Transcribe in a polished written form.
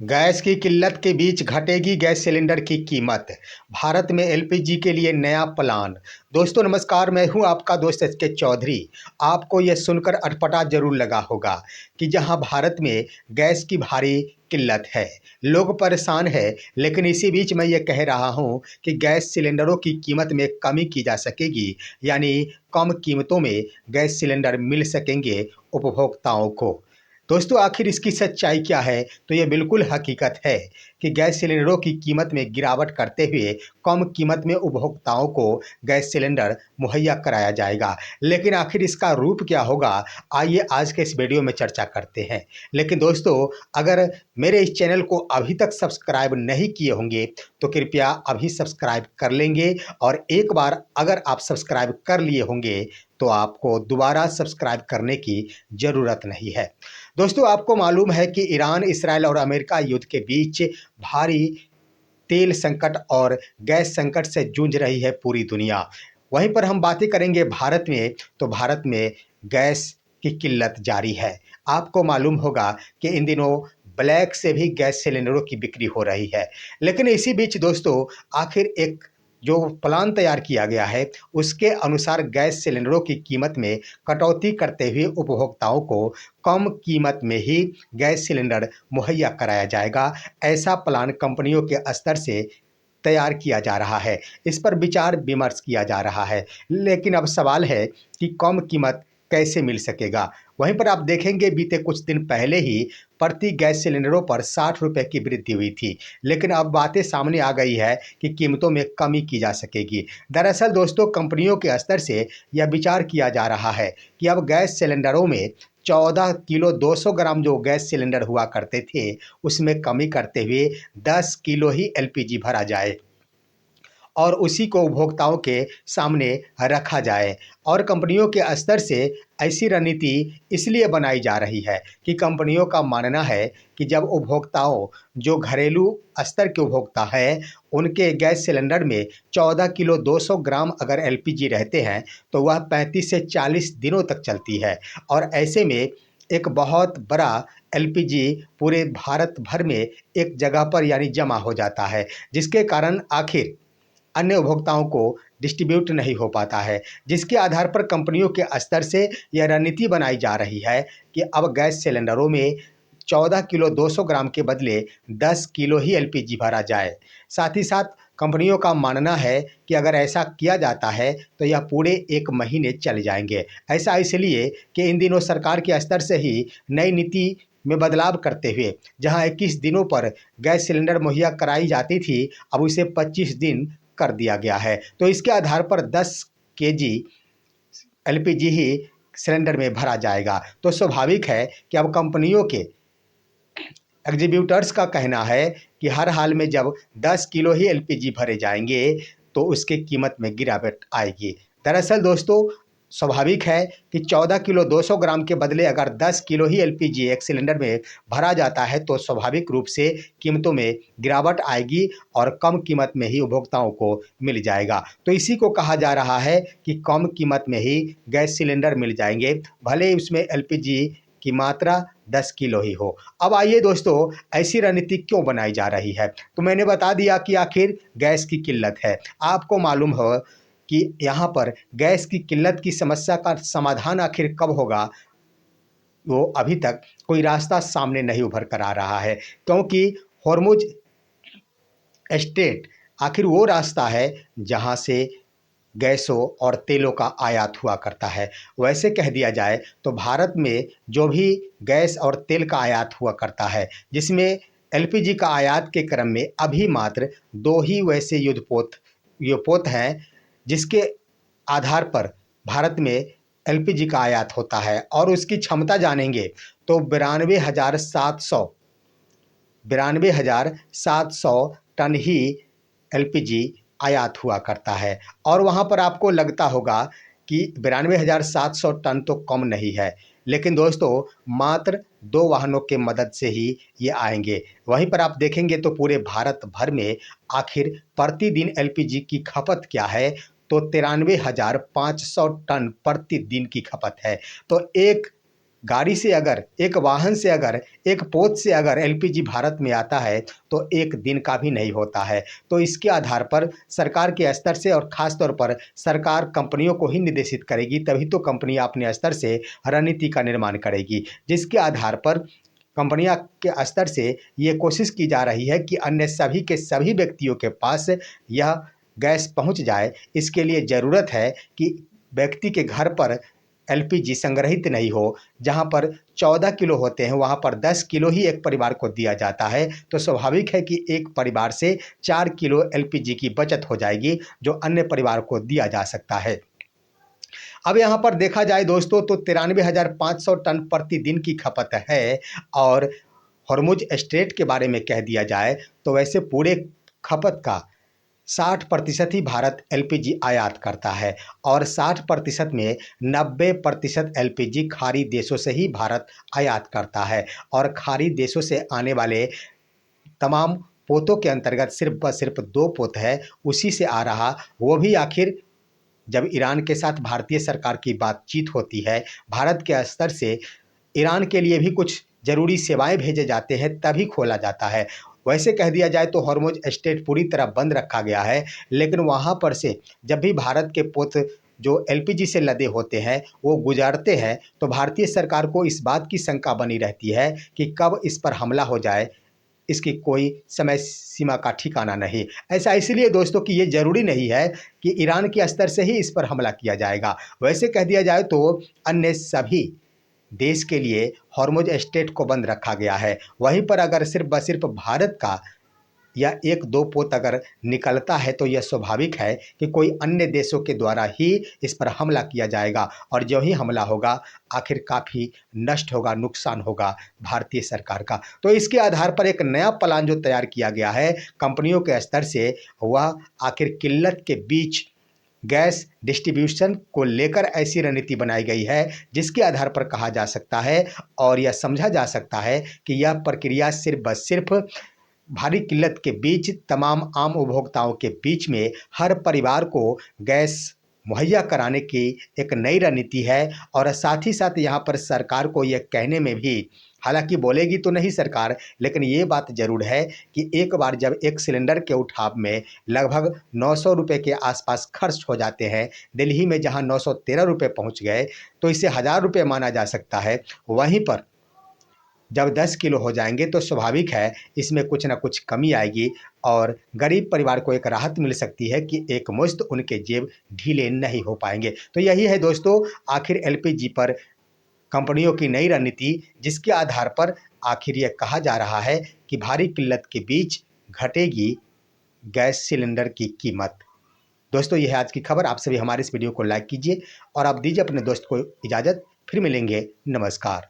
Gas की किल्लत के बीच घटेगी गैस सिलेंडर की कीमत। भारत में एलपीजी के लिए नया प्लान। दोस्तों नमस्कार, मैं हूं आपका दोस्त एस के चौधरी। आपको यह सुनकर अटपटा जरूर लगा होगा कि जहां भारत में गैस की भारी किल्लत है, लोग परेशान हैं, लेकिन इसी बीच मैं ये कह रहा हूं कि गैस सिलेंडरों की कीमत में कमी की जा सकेगी, यानी कम कीमतों में गैस सिलेंडर मिल सकेंगे उपभोक्ताओं को। दोस्तों आखिर इसकी सच्चाई क्या है? तो ये बिल्कुल हकीकत है कि गैस सिलेंडरों की कीमत में गिरावट करते हुए कम कीमत में उपभोक्ताओं को गैस सिलेंडर मुहैया कराया जाएगा। लेकिन आखिर इसका रूप क्या होगा? आइए आज के इस वीडियो में चर्चा करते हैं। लेकिन दोस्तों, अगर मेरे इस चैनल को अभी तक सब्सक्राइब नहीं किए होंगे तो कृपया अभी सब्सक्राइब कर लेंगे, और एक बार अगर आप सब्सक्राइब कर लिए होंगे तो आपको दोबारा सब्सक्राइब करने की ज़रूरत नहीं है। दोस्तों आपको मालूम है कि ईरान, इसराइल और अमेरिका युद्ध के बीच भारी तेल संकट और गैस संकट से जूझ रही है पूरी दुनिया। वहीं पर हम बातें करेंगे भारत में, तो भारत में गैस की किल्लत जारी है। आपको मालूम होगा कि इन दिनों ब्लैक से भी गैस सिलेंडरों की बिक्री हो रही है। लेकिन इसी बीच दोस्तों, आखिर एक जो प्लान तैयार किया गया है उसके अनुसार गैस सिलेंडरों की कीमत में कटौती करते हुए उपभोक्ताओं को कम कीमत में ही गैस सिलेंडर मुहैया कराया जाएगा। ऐसा प्लान कंपनियों के स्तर से तैयार किया जा रहा है। इस पर विचार विमर्श किया जा रहा है। लेकिन अब सवाल है कि कम कीमत कैसे मिल सकेगा? वहीं पर आप देखेंगे बीते कुछ दिन पहले ही प्रति गैस सिलेंडरों पर 60 रुपए की वृद्धि हुई थी। लेकिन अब बातें सामने आ गई है कि कीमतों में कमी की जा सकेगी। दरअसल दोस्तों, कंपनियों के स्तर से यह विचार किया जा रहा है कि अब गैस सिलेंडरों में 14 किलो 200 ग्राम जो गैस सिलेंडर हुआ करते थे उसमें कमी करते हुए 10 किलो ही एलपीजी भरा जाए और उसी को उपभोक्ताओं के सामने रखा जाए। और कंपनियों के स्तर से ऐसी रणनीति इसलिए बनाई जा रही है कि कंपनियों का मानना है कि जब उपभोक्ताओं, जो घरेलू स्तर के उपभोक्ता हैं, उनके गैस सिलेंडर में 14 किलो 200 ग्राम अगर एलपीजी रहते हैं तो वह 35 से 40 दिनों तक चलती है। और ऐसे में एक बहुत बड़ा एलपीजी पूरे भारत भर में एक जगह पर यानी जमा हो जाता है, जिसके कारण आखिर अन्य उपभोक्ताओं को डिस्ट्रीब्यूट नहीं हो पाता है। जिसके आधार पर कंपनियों के स्तर से यह रणनीति बनाई जा रही है कि अब गैस सिलेंडरों में 14 किलो 200 ग्राम के बदले 10 किलो ही एलपीजी भरा जाए। साथ ही साथ कंपनियों का मानना है कि अगर ऐसा किया जाता है तो यह पूरे 1 महीने चल जाएंगे। ऐसा इसलिए कि इन दिनों सरकार के स्तर से ही नई नीति में बदलाव करते हुए जहां 21 दिनों पर गैस सिलेंडर मुहैया कराई जाती थी, अब उसे 25 दिन कर दिया गया है। तो इसके आधार पर 10 केजी एलपीजी ही सिलेंडर में भरा जाएगा। तो स्वाभाविक है कि अब कंपनियों के एग्जीब्यूटर्स का कहना है कि हर हाल में जब 10 किलो ही एलपीजी भरे जाएंगे तो उसकी कीमत में गिरावट आएगी। दरअसल दोस्तों, स्वाभाविक है कि 14 किलो 200 ग्राम के बदले अगर 10 किलो ही एलपीजी एक सिलेंडर में भरा जाता है तो स्वाभाविक रूप से कीमतों में गिरावट आएगी और कम कीमत में ही उपभोक्ताओं को मिल जाएगा। तो इसी को कहा जा रहा है कि कम कीमत में ही गैस सिलेंडर मिल जाएंगे, भले ही उसमें एलपीजी की मात्रा 10 किलो ही हो। अब आइए दोस्तों, ऐसी रणनीति क्यों बनाई जा रही है? तो मैंने बता दिया कि आखिर गैस की किल्लत है। आपको मालूम हो कि यहाँ पर गैस की किल्लत की समस्या का समाधान आखिर कब होगा, वो अभी तक कोई रास्ता सामने नहीं उभर कर आ रहा है, क्योंकि हॉर्मुज स्ट्रेट आखिर वो रास्ता है जहाँ से गैसों और तेलों का आयात हुआ करता है। वैसे कह दिया जाए तो भारत में जो भी गैस और तेल का आयात हुआ करता है, जिसमें एलपीजी का आयात के क्रम में अभी मात्र 2 ही वैसे युद्धपोत हैं जिसके आधार पर भारत में एलपीजी का आयात होता है, और उसकी क्षमता जानेंगे तो 92,700 टन ही एलपीजी आयात हुआ करता है। और वहाँ पर आपको लगता होगा कि 92,700 टन तो कम नहीं है, लेकिन दोस्तों मात्र 2 वाहनों के मदद से ही ये आएंगे। वहीं पर आप देखेंगे तो पूरे भारत भर में आखिर प्रतिदिन एलपीजी की खपत क्या है, तो 93,500 टन प्रतिदिन की खपत है। तो एक गाड़ी से अगर, एक वाहन से अगर, एक पोत से अगर एलपीजी भारत में आता है तो एक दिन का भी नहीं होता है। तो इसके आधार पर सरकार के स्तर से और ख़ास तौर पर सरकार कंपनियों को ही निर्देशित करेगी, तभी तो कंपनियां अपने स्तर से रणनीति का निर्माण करेगी, जिसके आधार पर कंपनियां के स्तर से ये कोशिश की जा रही है कि अन्य सभी के सभी व्यक्तियों के पास यह गैस पहुंच जाए। इसके लिए ज़रूरत है कि व्यक्ति के घर पर एलपीजी संग्रहित नहीं हो। जहां पर 14 किलो होते हैं वहां पर 10 किलो ही एक परिवार को दिया जाता है, तो स्वाभाविक है कि एक परिवार से 4 किलो एलपीजी की बचत हो जाएगी, जो अन्य परिवार को दिया जा सकता है। अब यहाँ पर देखा जाए दोस्तों तो 93,500 टन प्रतिदिन की खपत है। और हॉर्मुज स्ट्रेट के बारे में कह दिया जाए तो वैसे पूरे खपत का 60% ही भारत एलपीजी आयात करता है, और 60% में 90% एलपीजी खाड़ी देशों से ही भारत आयात करता है। और खाड़ी देशों से आने वाले तमाम पोतों के अंतर्गत सिर्फ 2 पोत है, उसी से आ रहा, वो भी आखिर जब ईरान के साथ भारतीय सरकार की बातचीत होती है, भारत के स्तर से ईरान के लिए भी कुछ ज़रूरी सेवाएं भेजे जाते हैं, तभी खोला जाता है। वैसे कह दिया जाए तो हॉर्मुज स्ट्रेट पूरी तरह बंद रखा गया है, लेकिन वहाँ पर से जब भी भारत के पोत जो एलपीजी से लदे होते हैं वो गुजरते हैं, तो भारतीय सरकार को इस बात की शंका बनी रहती है कि कब इस पर हमला हो जाए, इसकी कोई समय सीमा का ठिकाना नहीं। ऐसा इसलिए दोस्तों कि ये ज़रूरी नहीं है कि ईरान के स्तर से ही इस पर हमला किया जाएगा। वैसे कह दिया जाए तो अन्य सभी देश के लिए हॉर्मुज स्ट्रेट को बंद रखा गया है। वहीं पर अगर सिर्फ भारत का या 1-2 पोत अगर निकलता है तो यह स्वाभाविक है कि कोई अन्य देशों के द्वारा ही इस पर हमला किया जाएगा, और जो ही हमला होगा आखिर काफ़ी नष्ट होगा, नुकसान होगा भारतीय सरकार का। तो इसके आधार पर एक नया प्लान जो तैयार किया गया है कंपनियों के स्तर से, वह आखिर किल्लत के बीच गैस डिस्ट्रीब्यूशन को लेकर ऐसी रणनीति बनाई गई है जिसके आधार पर कहा जा सकता है और यह समझा जा सकता है कि यह प्रक्रिया सिर्फ भारी किल्लत के बीच तमाम आम उपभोक्ताओं के बीच में हर परिवार को गैस मुहैया कराने की एक नई रणनीति है। और साथ ही साथ यहाँ पर सरकार को यह कहने में भी, हालांकि बोलेगी तो नहीं सरकार, लेकिन ये बात ज़रूर है कि एक बार जब एक सिलेंडर के उठाव में लगभग 900 रुपये के आसपास खर्च हो जाते हैं, दिल्ली में जहाँ 913 रुपये पहुँच गए तो इसे 1000 रुपये माना जा सकता है। वहीं पर जब 10 किलो हो जाएंगे तो स्वाभाविक है इसमें कुछ ना कुछ कमी आएगी, और गरीब परिवार को एक राहत मिल सकती है कि एक मुश्त उनके जेब ढीले नहीं हो पाएंगे। तो यही है दोस्तों आखिर एलपीजी पर कंपनियों की नई रणनीति, जिसके आधार पर आखिर यह कहा जा रहा है कि भारी किल्लत के बीच घटेगी गैस सिलेंडर की कीमत। दोस्तों यह है आज की खबर। आप सभी हमारे इस वीडियो को लाइक कीजिए और आप दीजिए अपने दोस्त को इजाज़त। फिर मिलेंगे। नमस्कार।